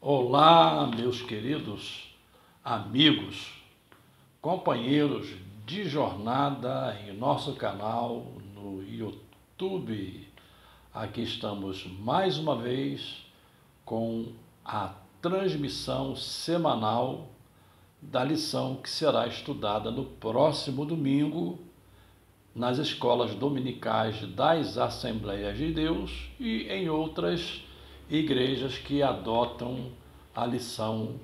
Olá, meus queridos amigos, companheiros de jornada em nosso canal no YouTube. Aqui estamos mais uma vez com a transmissão semanal da lição que será estudada no próximo domingo nas escolas dominicais das Assembleias de Deus e em outras igrejas que adotam a lição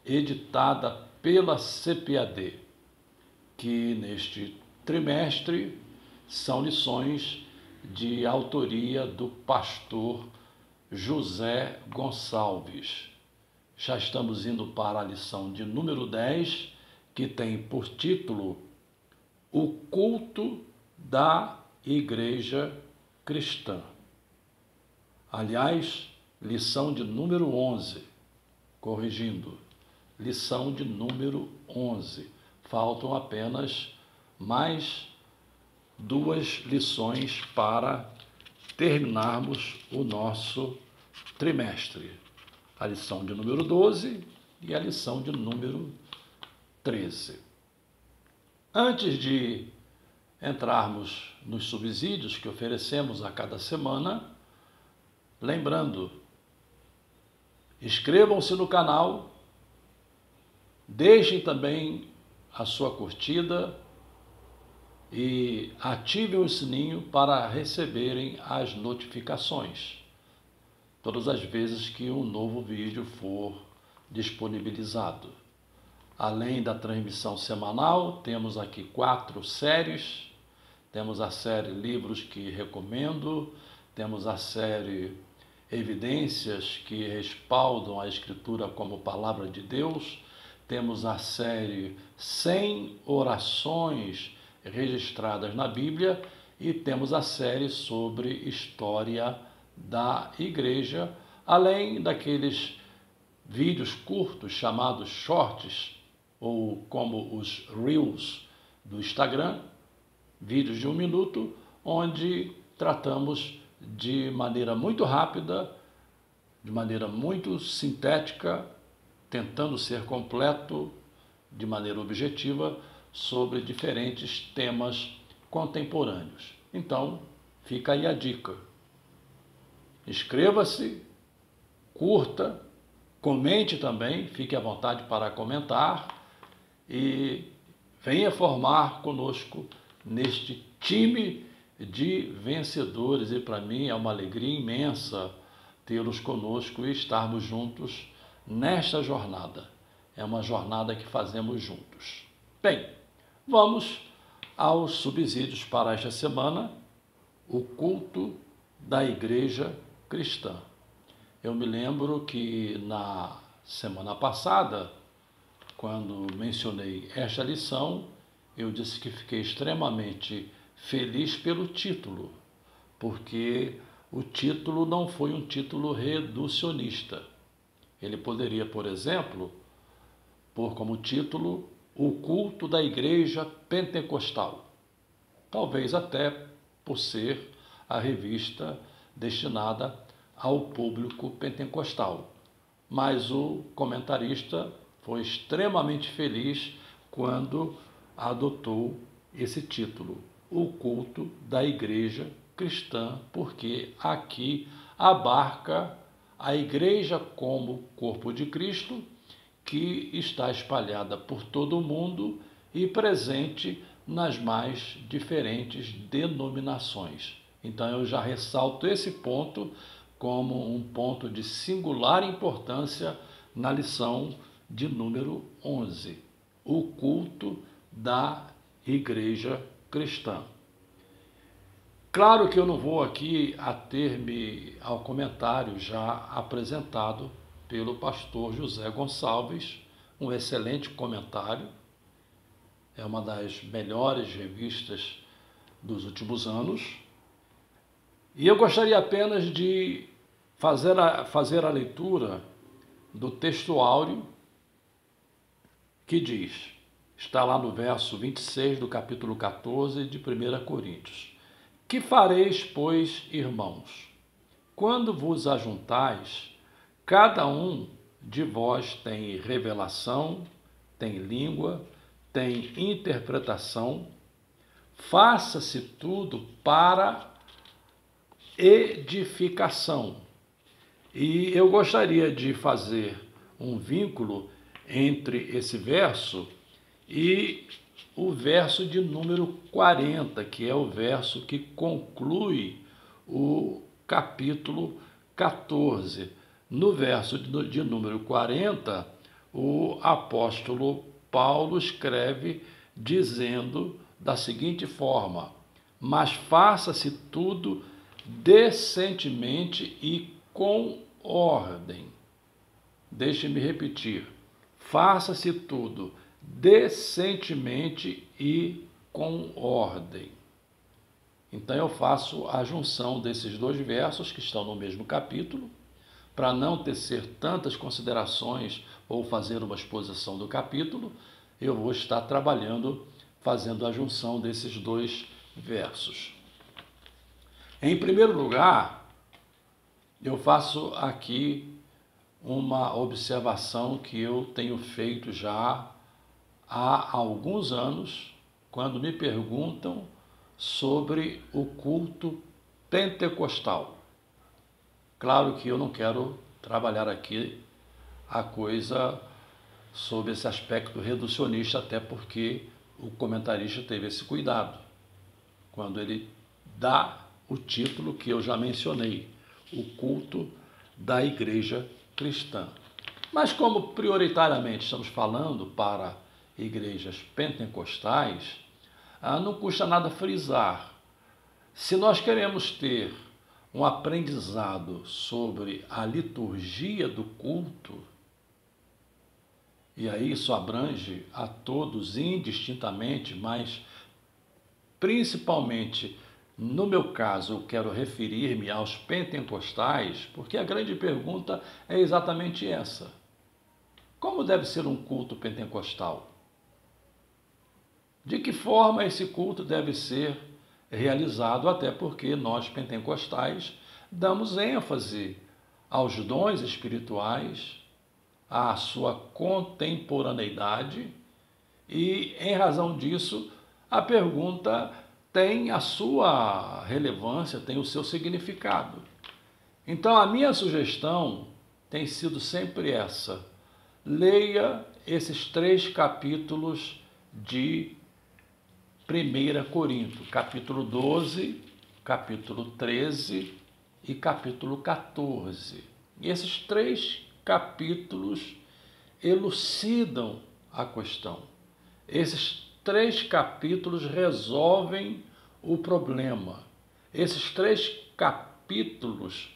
editada pela CPAD, que neste trimestre são lições de autoria do pastor José Gonçalves. Já estamos indo para a lição de número 10, que tem por título O Culto da Igreja Cristã. Aliás, lição de número 11, corrigindo, lição de número 11. Faltam apenas mais 2 lições para terminarmos o nosso trimestre. A lição de número 12 e a lição de número 13. Antes de entrarmos nos subsídios que oferecemos a cada semana, lembrando, inscrevam-se no canal, deixem também a sua curtida e ativem o sininho para receberem as notificações todas as vezes que um novo vídeo for disponibilizado. Além da transmissão semanal, temos aqui 4 séries. Temos a série Livros que Recomendo, temos a série Evidências que Respaldam a Escritura como Palavra de Deus, temos a série 100 Orações Registradas na Bíblia e temos a série sobre História da Igreja, além daqueles vídeos curtos chamados shorts, ou como os Reels do Instagram, vídeos de 1 minuto, onde tratamos de maneira muito rápida, de maneira muito sintética, tentando ser completo, de maneira objetiva, sobre diferentes temas contemporâneos. Então, fica aí a dica. Inscreva-se, curta, comente também, fique à vontade para comentar e venha formar conosco neste time de vencedores. E para mim é uma alegria imensa tê-los conosco e estarmos juntos nesta jornada. É uma jornada que fazemos juntos. Bem, vamos aos subsídios para esta semana, o culto da Igreja Cristã. Eu me lembro que na semana passada, quando mencionei esta lição, eu disse que fiquei extremamente feliz pelo título, porque o título não foi um título reducionista. Ele poderia, por exemplo, pôr como título O Culto da Igreja Pentecostal. Talvez até por ser a revista destinada ao público pentecostal. Mas o comentarista foi extremamente feliz quando adotou esse título, O Culto da Igreja Cristã, porque aqui abarca a igreja como corpo de Cristo, que está espalhada por todo o mundo e presente nas mais diferentes denominações. Então eu já ressalto esse ponto como um ponto de singular importância na lição de número 11, o culto da Igreja Cristã. Claro que eu não vou aqui ater-me ao comentário já apresentado pelo pastor José Gonçalves, um excelente comentário, é uma das melhores revistas dos últimos anos, e eu gostaria apenas de fazer a leitura do texto áureo que diz, está lá no verso 26 do capítulo 14 de 1 Coríntios. Que fareis, pois, irmãos? Quando vos ajuntais, cada um de vós tem revelação, tem língua, tem interpretação. Faça-se tudo para edificação. E eu gostaria de fazer um vínculo entre esse verso e o verso de número 40, que é o verso que conclui o capítulo 14. No verso de número 40, o apóstolo Paulo escreve dizendo da seguinte forma: mas faça-se tudo decentemente e com ordem. Deixe-me repetir. Faça-se tudo decentemente e com ordem. Então eu faço a junção desses dois versos que estão no mesmo capítulo, para não tecer tantas considerações ou fazer uma exposição do capítulo, eu vou estar trabalhando, fazendo a junção desses dois versos. Em primeiro lugar, eu faço aqui uma observação que eu tenho feito já há alguns anos, quando me perguntam sobre o culto pentecostal. Claro que eu não quero trabalhar aqui a coisa sob esse aspecto reducionista, até porque o comentarista teve esse cuidado quando ele dá o título que eu já mencionei, o culto da igreja cristã. Mas como prioritariamente estamos falando para igrejas pentecostais, não custa nada frisar. Se nós queremos ter um aprendizado sobre a liturgia do culto, e aí isso abrange a todos indistintamente, mas principalmente no meu caso eu quero referir-me aos pentecostais, porque a grande pergunta é exatamente essa: como deve ser um culto pentecostal? De que forma esse culto deve ser realizado, até porque nós pentecostais damos ênfase aos dons espirituais, à sua contemporaneidade, e em razão disso a pergunta tem a sua relevância, tem o seu significado. Então a minha sugestão tem sido sempre essa: leia esses 3 capítulos de 1 Coríntios, capítulo 12, capítulo 13 e capítulo 14. E esses 3 capítulos elucidam a questão. Esses 3 capítulos resolvem o problema. Esses 3 capítulos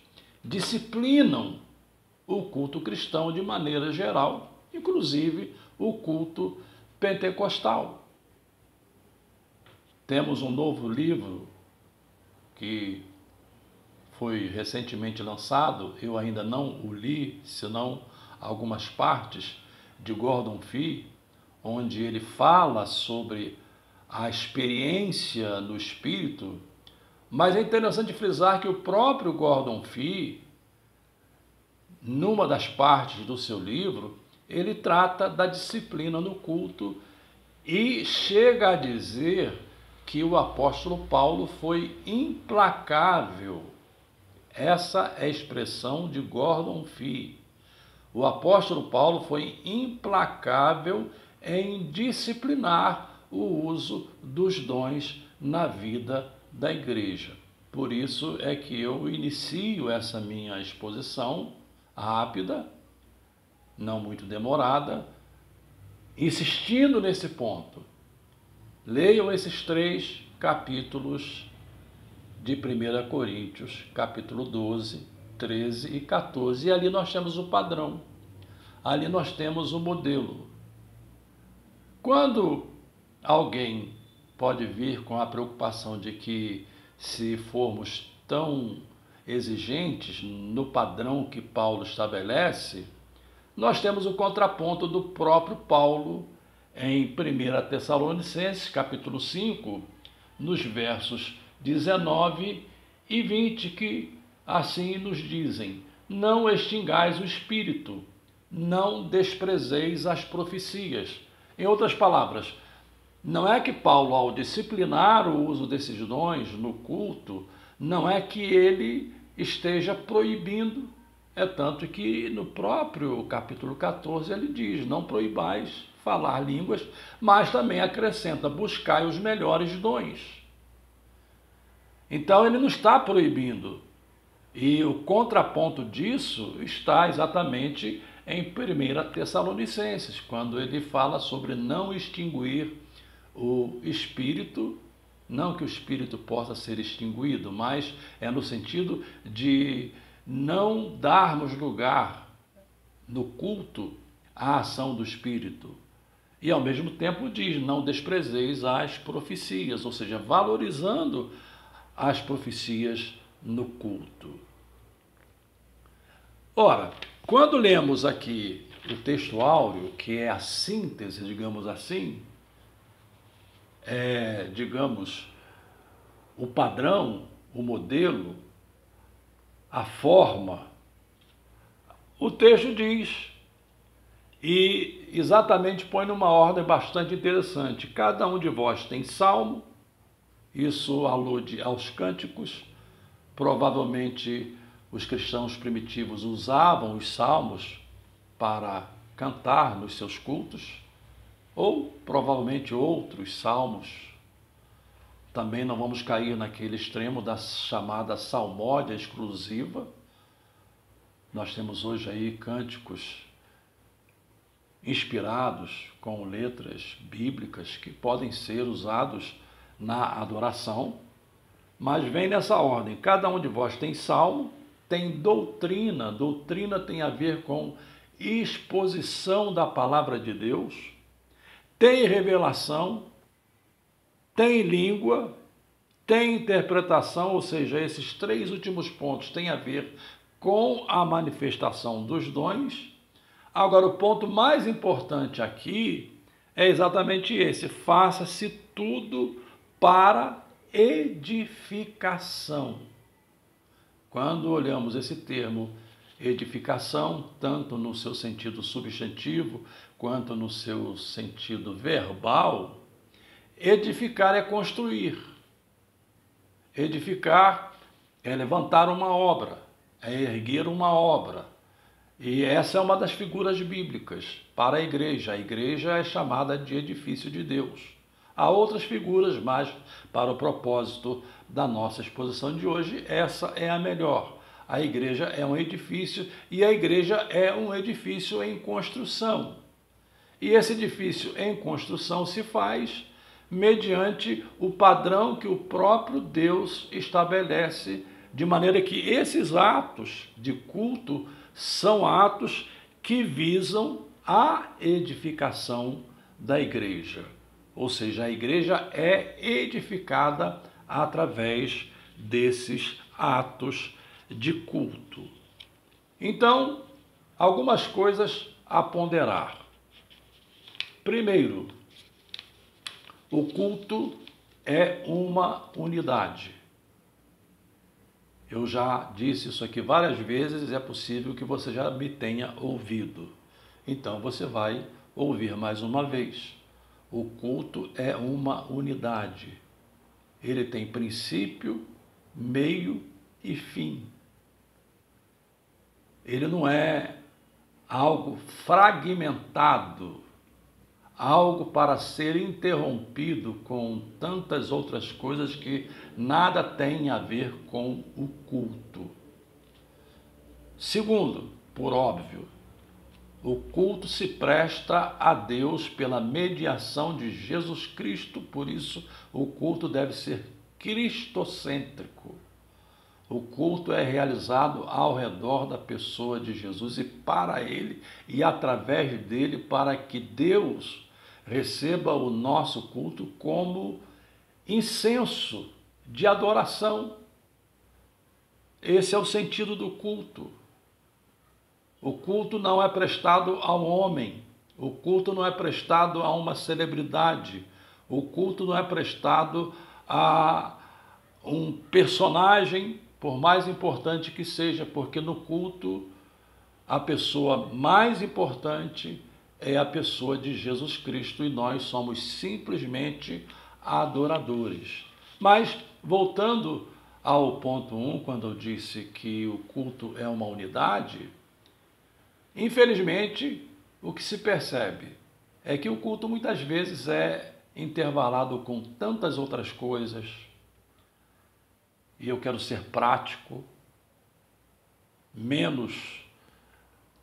disciplinam o culto cristão de maneira geral, inclusive o culto pentecostal. Temos um novo livro que foi recentemente lançado, eu ainda não o li, senão algumas partes, de Gordon Fee, onde ele fala sobre a experiência no espírito, mas é interessante frisar que o próprio Gordon Fee, numa das partes do seu livro, ele trata da disciplina no culto e chega a dizer que o apóstolo Paulo foi implacável. Essa é a expressão de Gordon Fee. O apóstolo Paulo foi implacável em disciplinar o uso dos dons na vida da igreja. Por isso é que eu inicio essa minha exposição rápida, não muito demorada, insistindo nesse ponto. Leiam esses 3 capítulos de 1 Coríntios, capítulo 12, 13 e 14. E ali nós temos o padrão, ali nós temos o modelo. Quando alguém pode vir com a preocupação de que, se formos tão exigentes no padrão que Paulo estabelece, nós temos o contraponto do próprio Paulo em 1 Tessalonicenses, capítulo 5, nos versos 19 e 20, que assim nos dizem: não extingais o espírito, não desprezeis as profecias. Em outras palavras, não é que Paulo, ao disciplinar o uso desses dons no culto, não é que ele esteja proibindo. É tanto que no próprio capítulo 14 ele diz: não proibais falar línguas, mas também acrescenta: buscai os melhores dons. Então ele não está proibindo. E o contraponto disso está exatamente em 1 Tessalonicenses, quando ele fala sobre não extinguir o espírito, não que o espírito possa ser extinguido, mas é no sentido de não darmos lugar no culto à ação do espírito. E ao mesmo tempo diz: não desprezeis as profecias, ou seja, valorizando as profecias no culto. Ora, quando lemos aqui o texto áureo, que é a síntese, digamos assim, digamos, o padrão, o modelo, a forma, o texto diz, e exatamente põe numa ordem bastante interessante: cada um de vós tem salmo, isso alude aos cânticos, provavelmente os cristãos primitivos usavam os salmos para cantar nos seus cultos, ou provavelmente outros salmos. Também não vamos cair naquele extremo da chamada salmódia exclusiva. Nós temos hoje aí cânticos inspirados com letras bíblicas que podem ser usados na adoração, mas vem nessa ordem: cada um de vós tem salmo, tem doutrina. Doutrina tem a ver com exposição da palavra de Deus, tem revelação, tem língua, tem interpretação, ou seja, esses três últimos pontos têm a ver com a manifestação dos dons. Agora, o ponto mais importante aqui é exatamente esse: faça-se tudo para edificação. Quando olhamos esse termo edificação, tanto no seu sentido substantivo quanto no seu sentido verbal, edificar é construir. Edificar é levantar uma obra, é erguer uma obra. E essa é uma das figuras bíblicas para a igreja. A igreja é chamada de edifício de Deus. Há outras figuras, mas para o propósito da nossa exposição de hoje, essa é a melhor. A igreja é um edifício, e a igreja é um edifício em construção. E esse edifício em construção se faz mediante o padrão que o próprio Deus estabelece, de maneira que esses atos de culto são atos que visam a edificação da igreja. Ou seja, a igreja é edificada através desses atos de culto. Então, algumas coisas a ponderar. Primeiro, o culto é uma unidade. Eu já disse isso aqui várias vezes, é possível que você já me tenha ouvido. Então você vai ouvir mais uma vez. O culto é uma unidade. Ele tem princípio, meio e fim. Ele não é algo fragmentado, algo para ser interrompido com tantas outras coisas que nada tem a ver com o culto. Segundo, por óbvio, o culto se presta a Deus pela mediação de Jesus Cristo, por isso o culto deve ser cristocêntrico. O culto é realizado ao redor da pessoa de Jesus e para ele e através dele, para que Deus receba o nosso culto como incenso de adoração. Esse é o sentido do culto. O culto não é prestado ao homem, o culto não é prestado a uma celebridade, o culto não é prestado a um personagem, por mais importante que seja, porque no culto a pessoa mais importante é a pessoa de Jesus Cristo e nós somos simplesmente adoradores. Mas, voltando ao ponto 1, quando eu disse que o culto é uma unidade, infelizmente, o que se percebe é que o culto muitas vezes é intervalado com tantas outras coisas, e eu quero ser prático, menos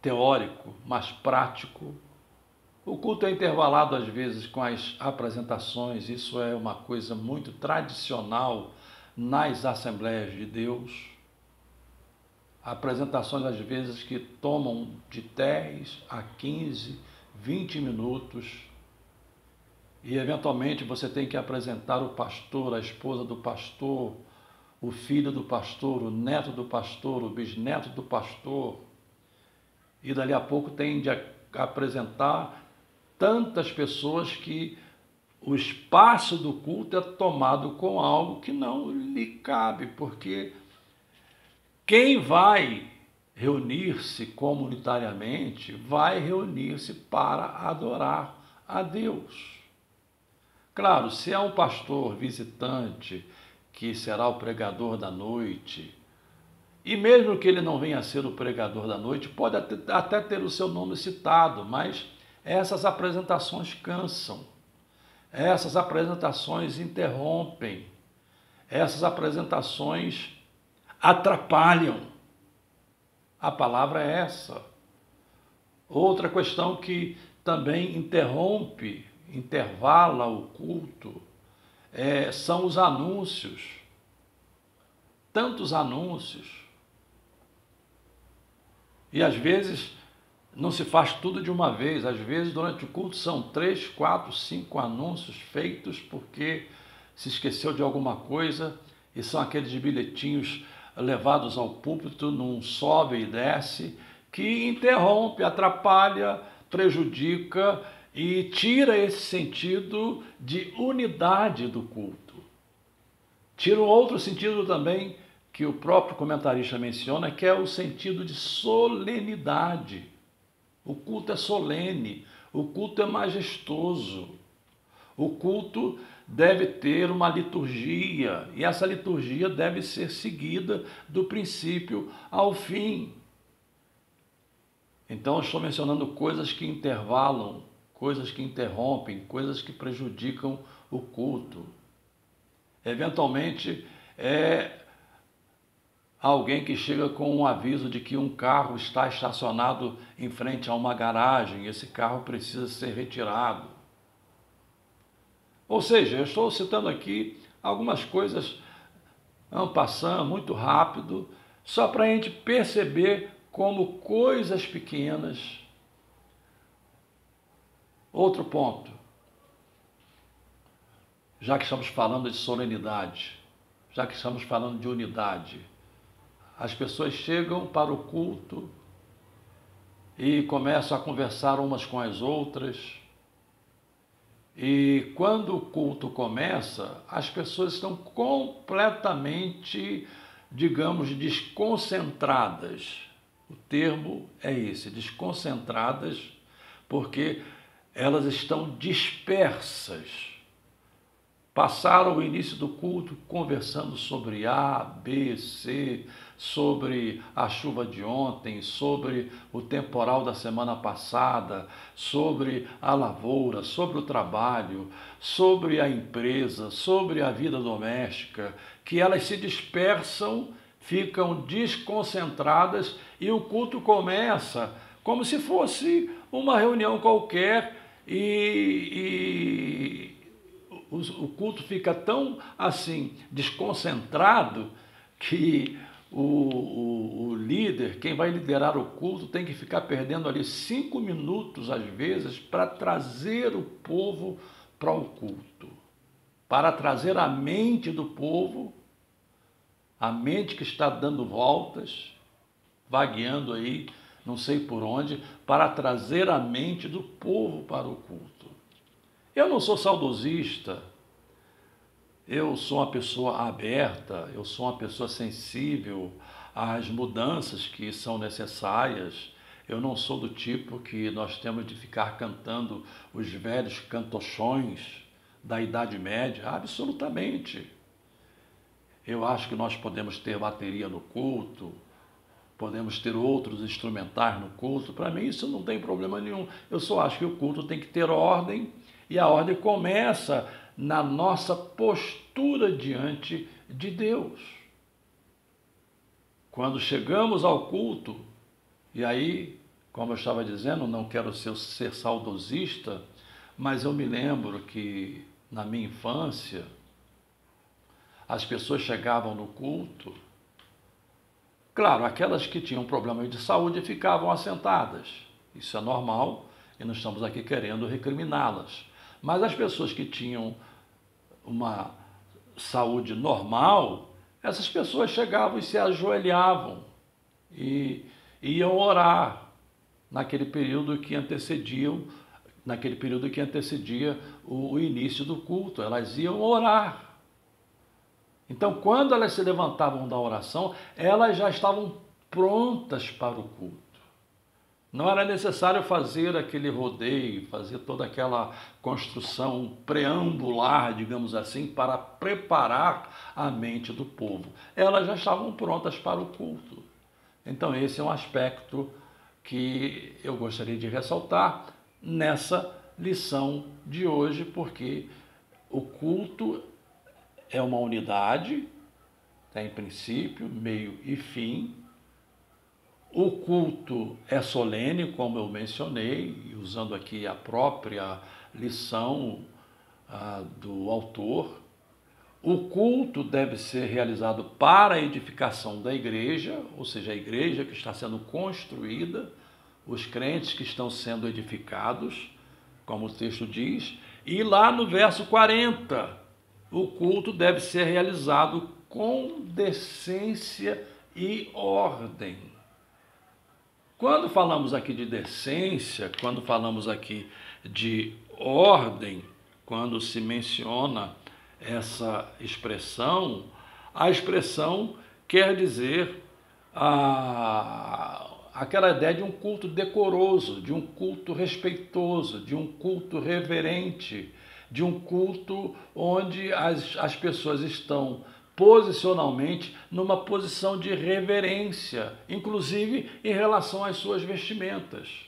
teórico, mas prático. O culto é intervalado às vezes com as apresentações, isso é uma coisa muito tradicional nas Assembleias de Deus. Apresentações às vezes que tomam de 10 a 15, 20 minutos e eventualmente você tem que apresentar o pastor, a esposa do pastor, o filho do pastor, o neto do pastor, o bisneto do pastor, e dali a pouco tem de apresentar tantas pessoas que o espaço do culto é tomado com algo que não lhe cabe, porque quem vai reunir-se comunitariamente vai reunir-se para adorar a Deus. Claro, se é um pastor visitante que será o pregador da noite, e mesmo que ele não venha a ser o pregador da noite, pode até ter o seu nome citado, mas essas apresentações cansam, essas apresentações interrompem, essas apresentações atrapalham. A palavra é essa. Outra questão que também intervala o culto, são os anúncios. Tantos anúncios. E às vezes não se faz tudo de uma vez. Às vezes durante o culto são 3, 4, 5 anúncios feitos porque se esqueceu de alguma coisa, e são aqueles bilhetinhos levados ao púlpito num sobe e desce, que interrompe, atrapalha, prejudica e tira esse sentido de unidade do culto. Tira um outro sentido também que o próprio comentarista menciona, que é o sentido de solenidade. O culto é solene, o culto é majestoso, o culto deve ter uma liturgia, e essa liturgia deve ser seguida do princípio ao fim. Então eu estou mencionando coisas que intervalam, coisas que interrompem, coisas que prejudicam o culto. Eventualmente alguém que chega com um aviso de que um carro está estacionado em frente a uma garagem, e esse carro precisa ser retirado. Ou seja, eu estou citando aqui algumas coisas en passant, muito rápido, só para a gente perceber como coisas pequenas. Outro ponto, já que estamos falando de solenidade, já que estamos falando de unidade, as pessoas chegam para o culto e começam a conversar umas com as outras. E quando o culto começa, as pessoas estão completamente, digamos, desconcentradas. O termo é esse, desconcentradas, porque elas estão dispersas. Passaram o início do culto conversando sobre A, B, C, sobre a chuva de ontem, sobre o temporal da semana passada, sobre a lavoura, sobre o trabalho, sobre a empresa, sobre a vida doméstica, que elas se dispersam, ficam desconcentradas e o culto começa como se fosse uma reunião qualquer e o culto fica tão assim desconcentrado que o líder, quem vai liderar o culto, tem que ficar perdendo ali 5 minutos às vezes para trazer o povo para o culto, para trazer a mente do povo, a mente que está dando voltas, vagueando aí, não sei por onde, para trazer a mente do povo para o culto. Eu não sou saudosista, eu sou uma pessoa aberta, eu sou uma pessoa sensível às mudanças que são necessárias, Eu não sou do tipo que nós temos de ficar cantando os velhos cantochões da Idade Média, absolutamente. Eu acho que nós podemos ter bateria no culto, podemos ter outros instrumentais no culto. Para mim isso não tem problema nenhum. Eu só acho que o culto tem que ter ordem, e a ordem começa na nossa postura diante de Deus. Quando chegamos ao culto, e aí, como eu estava dizendo, não quero ser saudosista, mas eu me lembro que na minha infância as pessoas chegavam no culto. Claro, aquelas que tinham problemas de saúde ficavam assentadas. Isso é normal e não estamos aqui querendo recriminá-las. Mas as pessoas que tinham uma saúde normal, essas pessoas chegavam e se ajoelhavam e iam orar naquele período que antecedia o início do culto. Elas iam orar. Então, quando elas se levantavam da oração, elas já estavam prontas para o culto. Não era necessário fazer aquele rodeio, fazer toda aquela construção preambular, digamos assim, para preparar a mente do povo. Elas já estavam prontas para o culto. Então, esse é um aspecto que eu gostaria de ressaltar nessa lição de hoje, porque o culto é uma unidade, tem princípio, meio e fim. O culto é solene, como eu mencionei, usando aqui a própria lição do autor. O culto deve ser realizado para a edificação da igreja, ou seja, a igreja que está sendo construída, os crentes que estão sendo edificados, como o texto diz. E lá no verso 40, o culto deve ser realizado com decência e ordem. Quando falamos aqui de decência, quando falamos aqui de ordem, quando se menciona essa expressão, a expressão quer dizer aquela ideia de um culto decoroso, de um culto respeitoso, de um culto reverente, de um culto onde as pessoas estão posicionalmente numa posição de reverência, inclusive em relação às suas vestimentas.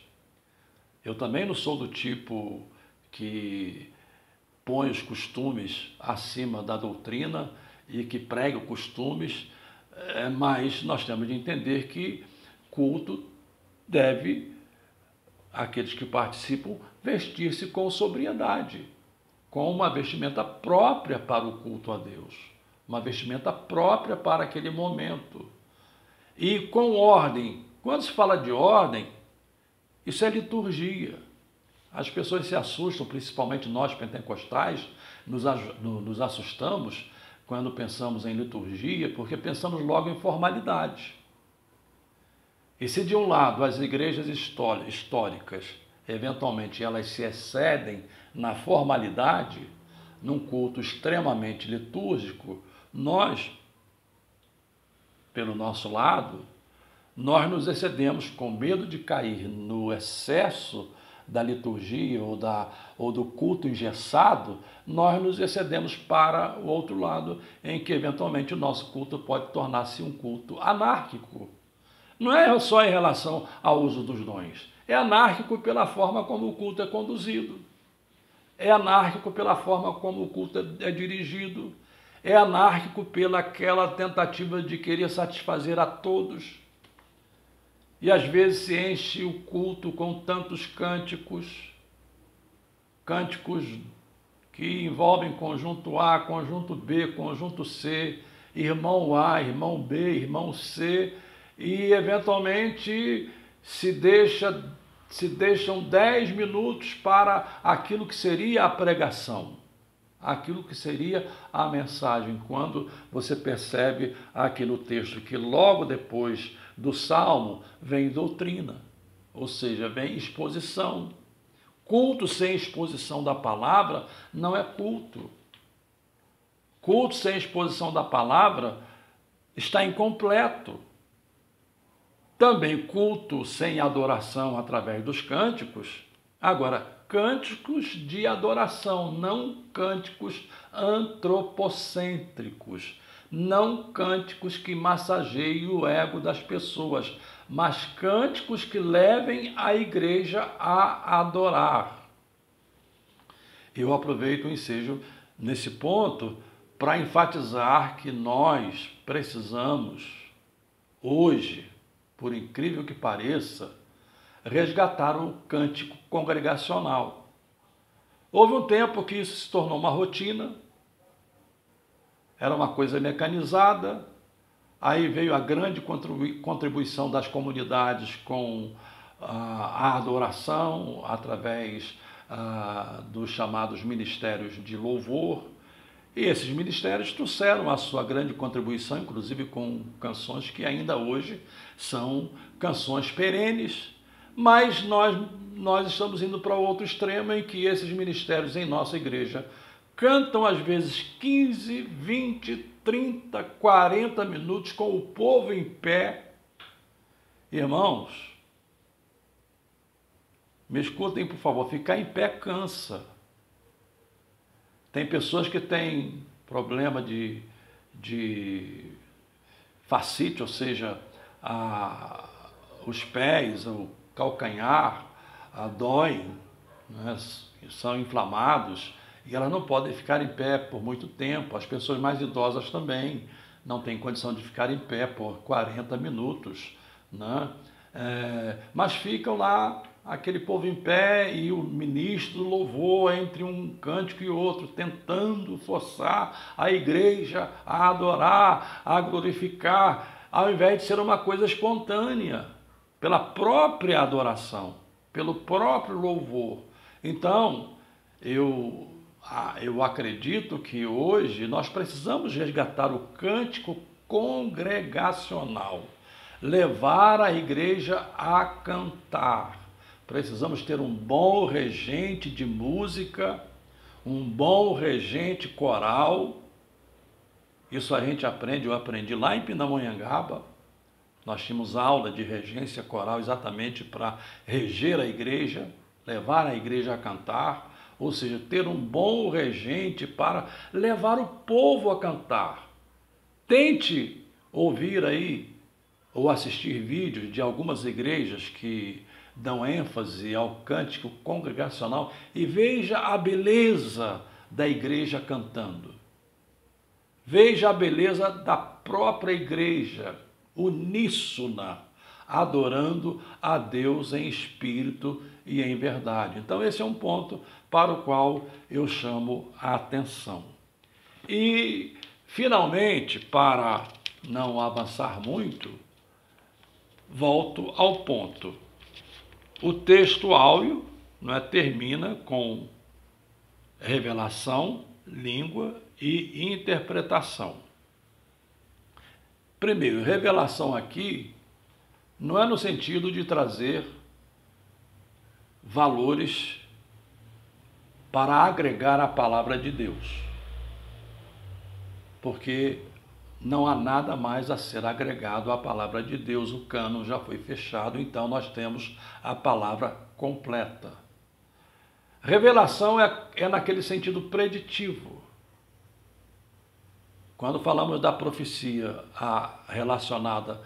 Eu também não sou do tipo que põe os costumes acima da doutrina e que prega costumes, mas nós temos de entender que culto deve, aqueles que participam, vestir-se com sobriedade, com uma vestimenta própria para o culto a Deus, uma vestimenta própria para aquele momento. E com ordem. Quando se fala de ordem, isso é liturgia. As pessoas se assustam, principalmente nós pentecostais, nos assustamos quando pensamos em liturgia, porque pensamos logo em formalidade. E se de um lado as igrejas históricas, eventualmente elas se excedem na formalidade, num culto extremamente litúrgico, nós, pelo nosso lado, nós nos excedemos com medo de cair no excesso da liturgia ou do culto engessado, nós nos excedemos para o outro lado, em que eventualmente o nosso culto pode tornar-se um culto anárquico. Não é só em relação ao uso dos dons, é anárquico pela forma como o culto é conduzido, é anárquico pela forma como o culto é dirigido, é anárquico pelaquela tentativa de querer satisfazer a todos. E às vezes se enche o culto com tantos cânticos que envolvem conjunto A, conjunto B, conjunto C, irmão A, irmão B, irmão C, e eventualmente se deixam 10 minutos para aquilo que seria a pregação, aquilo que seria a mensagem, quando você percebe aqui no texto que logo depois do Salmo vem doutrina, ou seja, vem exposição. Culto sem exposição da palavra não é culto. Culto sem exposição da palavra está incompleto. Também culto sem adoração através dos cânticos. Agora, cânticos de adoração, não cânticos antropocêntricos, não cânticos que massageiem o ego das pessoas, mas cânticos que levem a igreja a adorar. Eu aproveito o ensejo nesse ponto para enfatizar que nós precisamos, hoje, por incrível que pareça, resgatar o cântico congregacional. Houve um tempo que isso se tornou uma rotina, era uma coisa mecanizada, aí veio a grande contribuição das comunidades com a adoração através dos chamados ministérios de louvor, e esses ministérios trouxeram a sua grande contribuição, inclusive com canções que ainda hoje são canções perenes, mas nós estamos indo para outro extremo em que esses ministérios em nossa igreja cantam às vezes 15, 20, 30, 40 minutos com o povo em pé. Irmãos, me escutem por favor, ficar em pé cansa. Tem pessoas que têm problema de fascite, ou seja, os pés, o calcanhar, doem, né, são inflamados e elas não podem ficar em pé por muito tempo. As pessoas mais idosas também não têm condição de ficar em pé por 40 minutos, né? Mas ficam lá, aquele povo em pé e o ministro do louvor entre um cântico e outro, tentando forçar a igreja a adorar, a glorificar, ao invés de ser uma coisa espontânea, pela própria adoração, pelo próprio louvor. Então, eu acredito que hoje nós precisamos resgatar o cântico congregacional, levar a igreja a cantar. Precisamos ter um bom regente de música, um bom regente coral. Isso a gente aprende, eu aprendi lá em Pindamonhangaba. Nós tínhamos aula de regência coral exatamente para reger a igreja, levar a igreja a cantar, ou seja, ter um bom regente para levar o povo a cantar. Tente ouvir aí ou assistir vídeos de algumas igrejas que dão ênfase ao cântico congregacional e veja a beleza da igreja cantando. Veja a beleza da própria igreja, uníssona, adorando a Deus em espírito e em verdade. Então esse é um ponto para o qual eu chamo a atenção. E, finalmente, para não avançar muito, volto ao ponto. O texto áureo, não é, termina com revelação, língua e interpretação. Primeiro, revelação aqui não é no sentido de trazer valores para agregar a palavra de Deus, porque não há nada mais a ser agregado à palavra de Deus, o cânon já foi fechado, então nós temos a palavra completa. Revelação é naquele sentido preditivo. Quando falamos da profecia relacionada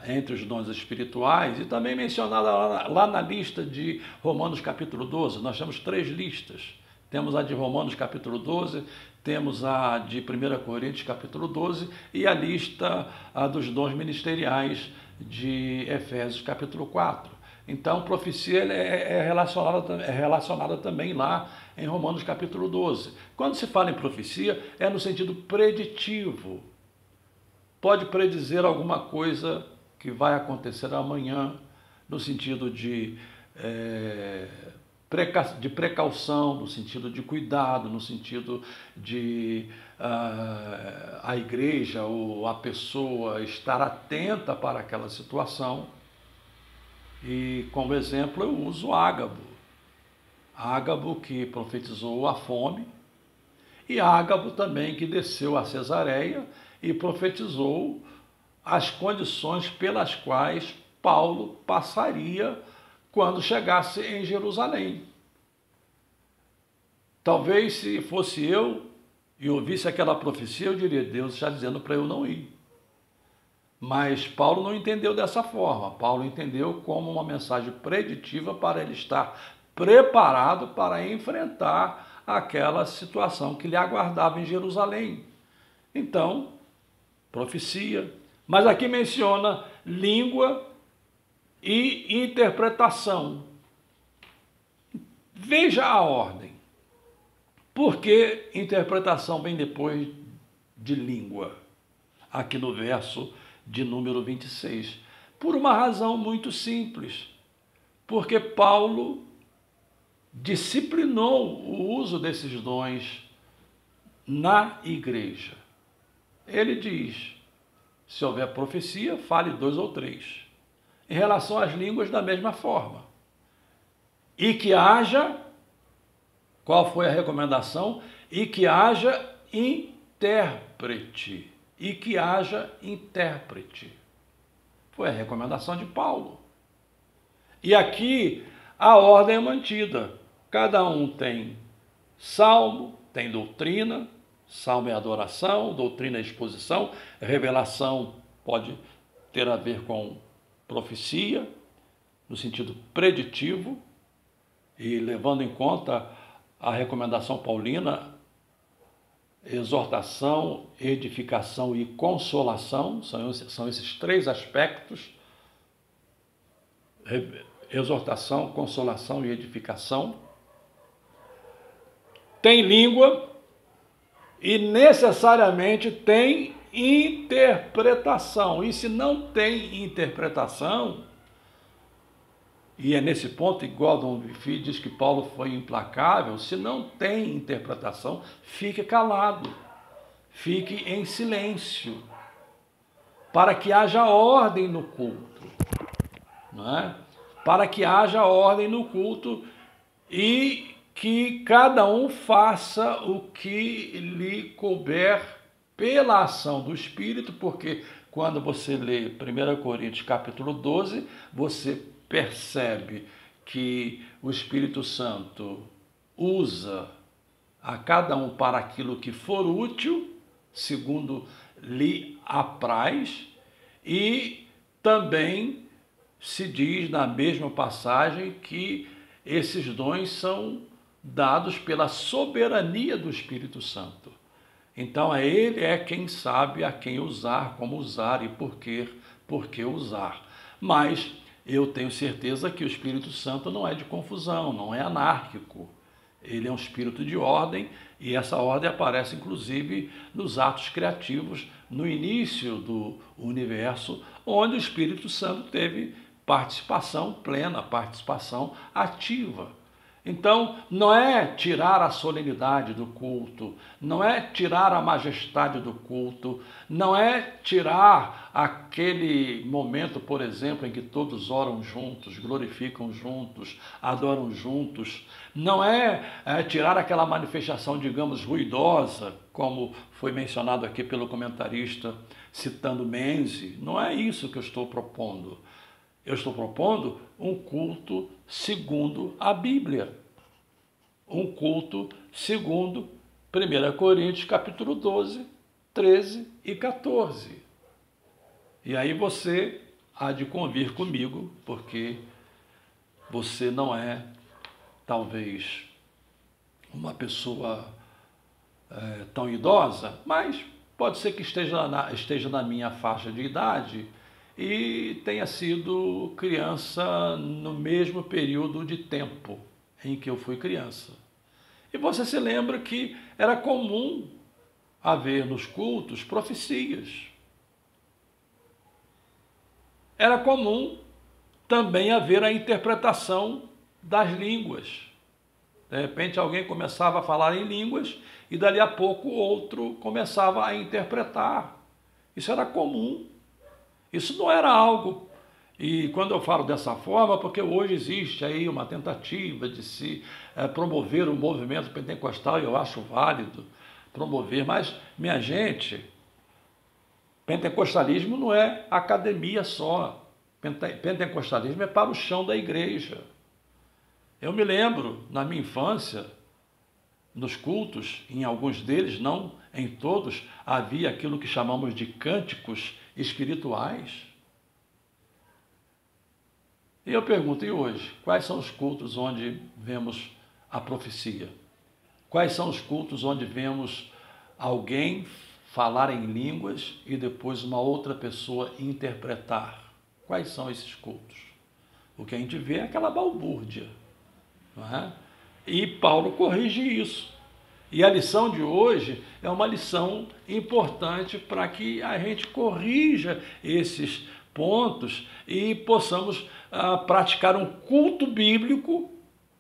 entre os dons espirituais, e também mencionada lá na lista de Romanos capítulo 12, nós temos 3 listas. Temos a de Romanos capítulo 12, temos a de 1 Coríntios capítulo 12 e a lista dos dons ministeriais de Efésios capítulo 4. Então, profecia é relacionada também lá em Romanos capítulo 12. Quando se fala em profecia, é no sentido preditivo. Pode predizer alguma coisa que vai acontecer amanhã, no sentido de precaução, no sentido de cuidado, no sentido de a igreja ou a pessoa estar atenta para aquela situação. E como exemplo eu uso Ágabo. Ágabo que profetizou a fome, e Ágabo também que desceu a Cesareia e profetizou as condições pelas quais Paulo passaria quando chegasse em Jerusalém. Talvez se fosse eu e ouvisse aquela profecia, eu diria, Deus está dizendo para eu não ir. Mas Paulo não entendeu dessa forma. Paulo entendeu como uma mensagem preditiva para ele estar preparado para enfrentar aquela situação que lhe aguardava em Jerusalém. Então, profecia. Mas aqui menciona língua e interpretação. Veja a ordem. Por que interpretação vem depois de língua? Aqui no verso de número 26. Por uma razão muito simples. Porque Paulo disciplinou o uso desses dons na igreja. Ele diz, se houver profecia, fale 2 ou 3. Em relação às línguas, da mesma forma. E que haja, qual foi a recomendação? E que haja intérprete. E que haja intérprete. Foi a recomendação de Paulo. E aqui a ordem é mantida. Cada um tem salmo, tem doutrina. Salmo é adoração, doutrina é exposição, revelação pode ter a ver com profecia, no sentido preditivo, e levando em conta a recomendação paulina, exortação, edificação e consolação, são esses 3 aspectos, exortação, consolação e edificação. Tem língua e necessariamente tem interpretação. E se não tem interpretação, e é nesse ponto, igual Dom Bifi diz que Paulo foi implacável, se não tem interpretação, fique calado, fique em silêncio, para que haja ordem no culto, não é? Para que haja ordem no culto e que cada um faça o que lhe couber pela ação do Espírito, porque quando você lê 1 Coríntios capítulo 12, você percebe que o Espírito Santo usa a cada um para aquilo que for útil, segundo lhe apraz, e também se diz na mesma passagem que esses dons são dados pela soberania do Espírito Santo. Então, ele é quem sabe a quem usar, como usar e por que usar. Mas eu tenho certeza que o Espírito Santo não é de confusão, não é anárquico. Ele é um espírito de ordem e essa ordem aparece, inclusive, nos atos criativos, no início do universo, onde o Espírito Santo teve participação plena, participação ativa. Então, não é tirar a solenidade do culto, não é tirar a majestade do culto, não é tirar aquele momento, por exemplo, em que todos oram juntos, glorificam juntos, adoram juntos, não é tirar aquela manifestação, digamos, ruidosa, como foi mencionado aqui pelo comentarista, citando Menzi. Não é isso que eu estou propondo. Eu estou propondo um culto segundo a Bíblia. Um culto segundo 1 Coríntios capítulo 12, 13 e 14. E aí você há de convir comigo, porque você não é, talvez, uma pessoa tão idosa, mas pode ser que esteja na minha faixa de idade e tenha sido criança no mesmo período de tempo em que eu fui criança. E você se lembra que era comum haver nos cultos profecias. Era comum também haver a interpretação das línguas. De repente alguém começava a falar em línguas e dali a pouco outro começava a interpretar. Isso era comum. Isso não era algo, e quando eu falo dessa forma, porque hoje existe aí uma tentativa de se promover o movimento pentecostal, e eu acho válido promover, mas, minha gente, pentecostalismo não é academia só, Pentecostalismo é para o chão da igreja. Eu me lembro, na minha infância, nos cultos, em alguns deles, não em todos, havia aquilo que chamamos de cânticos espirituais. E eu pergunto, e hoje? Quais são os cultos onde vemos a profecia? Quais são os cultos onde vemos alguém falar em línguas e depois uma outra pessoa interpretar? Quais são esses cultos? O que a gente vê é aquela balbúrdia, não é? E Paulo corrige isso. E a lição de hoje é uma lição importante para que a gente corrija esses pontos e possamos praticar um culto bíblico,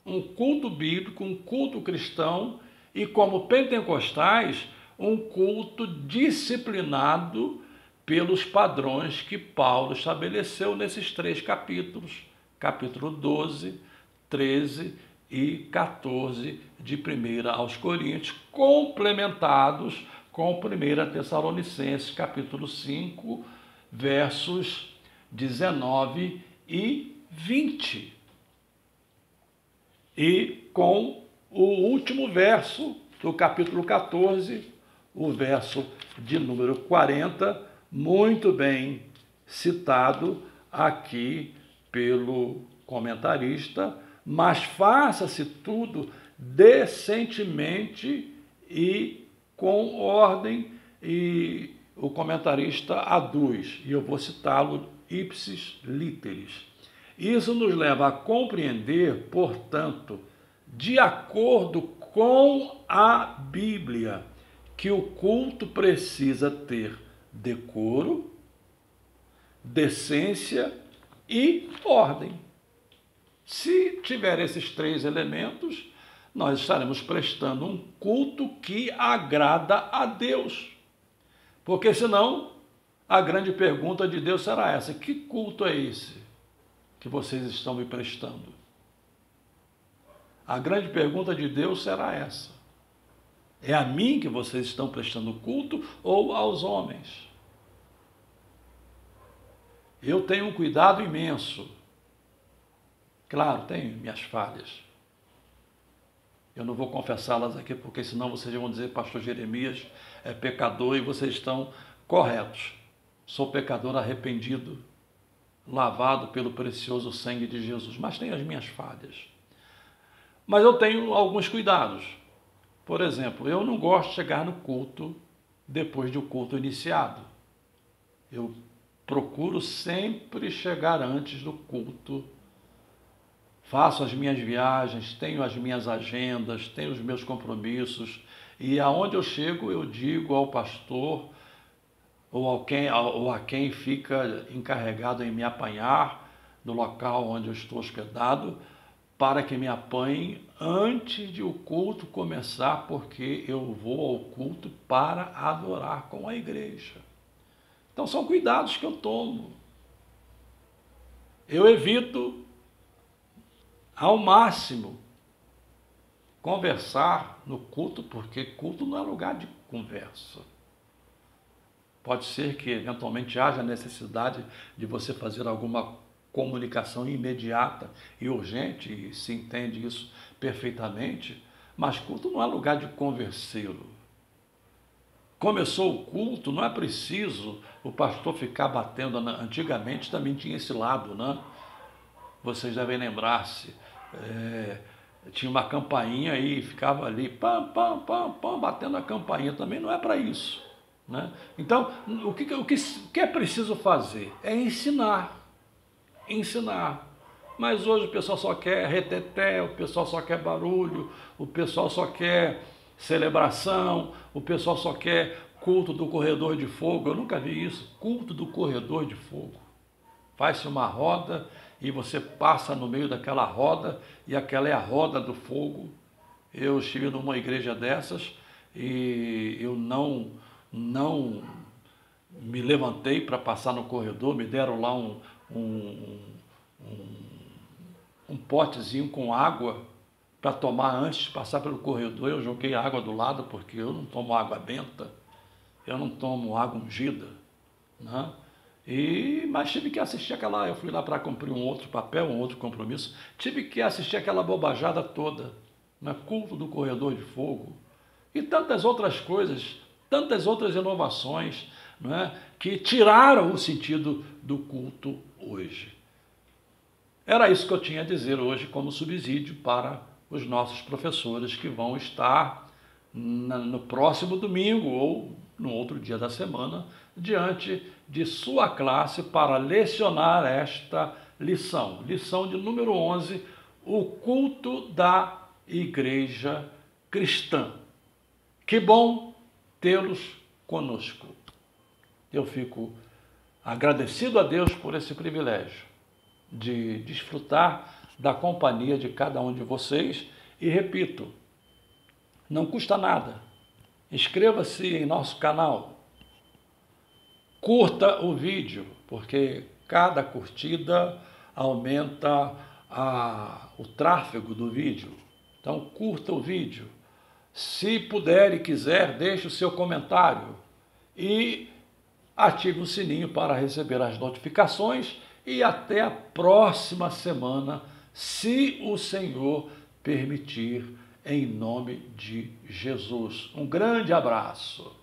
um culto cristão e, como pentecostais, um culto disciplinado pelos padrões que Paulo estabeleceu nesses 3 capítulos, capítulo 12, 13 e 14 de 1 aos Coríntios, complementados com 1 Tessalonicenses, capítulo 5, versos 19 e 20. E com o último verso do capítulo 14, o verso de número 40, muito bem citado aqui pelo comentarista, mas faça-se tudo decentemente e com ordem, e o comentarista aduz, e eu vou citá-lo ipsis literis. Isso nos leva a compreender, portanto, de acordo com a Bíblia, que o culto precisa ter decoro, decência e ordem. Se tiver esses 3 elementos, nós estaremos prestando um culto que agrada a Deus. Porque senão, a grande pergunta de Deus será essa: que culto é esse que vocês estão me prestando? A grande pergunta de Deus será essa: é a mim que vocês estão prestando culto ou aos homens? Eu tenho um cuidado imenso. Claro, tenho minhas falhas. Eu não vou confessá-las aqui, porque senão vocês vão dizer, pastor Jeremias é pecador, e vocês estão corretos. Sou pecador arrependido, lavado pelo precioso sangue de Jesus, mas tenho as minhas falhas. Mas eu tenho alguns cuidados. Por exemplo, eu não gosto de chegar no culto depois de o culto iniciado. Eu procuro sempre chegar antes do culto. Faço as minhas viagens, tenho as minhas agendas, tenho os meus compromissos, e aonde eu chego eu digo ao pastor ou a quem fica encarregado em me apanhar no local onde eu estou hospedado, para que me apanhe antes de o culto começar, porque eu vou ao culto para adorar com a igreja. Então são cuidados que eu tomo. Eu evito ao máximo conversar no culto, porque culto não é lugar de conversa. Pode ser que eventualmente haja necessidade de você fazer alguma comunicação imediata e urgente, e se entende isso perfeitamente, mas culto não é lugar de converseiro. Começou o culto, não é preciso o pastor ficar batendo. Antigamente também tinha esse lado, né? Vocês devem lembrar-se, tinha uma campainha e ficava ali, pam, pam, pam, pam, batendo a campainha. Também não é para isso, né? Então, o que é preciso fazer? É ensinar. Mas hoje o pessoal só quer reteté, o pessoal só quer barulho, o pessoal só quer celebração, o pessoal só quer culto do corredor de fogo. Eu nunca vi isso, culto do corredor de fogo. Faz-se uma roda e você passa no meio daquela roda, e aquela é a roda do fogo. Eu estive numa igreja dessas e eu não me levantei para passar no corredor. Me deram lá um potezinho com água para tomar antes de passar pelo corredor. Eu joguei a água do lado, porque eu não tomo água benta, eu não tomo água ungida, né? Mas tive que assistir aquela, eu fui lá para cumprir um outro papel, um outro compromisso, tive que assistir aquela bobajada toda, né? Culto do Corredor de Fogo e tantas outras coisas, tantas outras inovações, né? Que tiraram o sentido do culto hoje. Era isso que eu tinha a dizer hoje como subsídio para os nossos professores que vão estar no próximo domingo ou no outro dia da semana, diante de sua classe para lecionar esta lição. Lição de número 11, o culto da igreja cristã. Que bom tê-los conosco. Eu fico agradecido a Deus por esse privilégio de desfrutar da companhia de cada um de vocês e repito, não custa nada. Inscreva-se em nosso canal, curta o vídeo, porque cada curtida aumenta o tráfego do vídeo. Então curta o vídeo. Se puder e quiser, deixe o seu comentário e ative o sininho para receber as notificações e até a próxima semana, se o Senhor permitir, em nome de Jesus. Um grande abraço.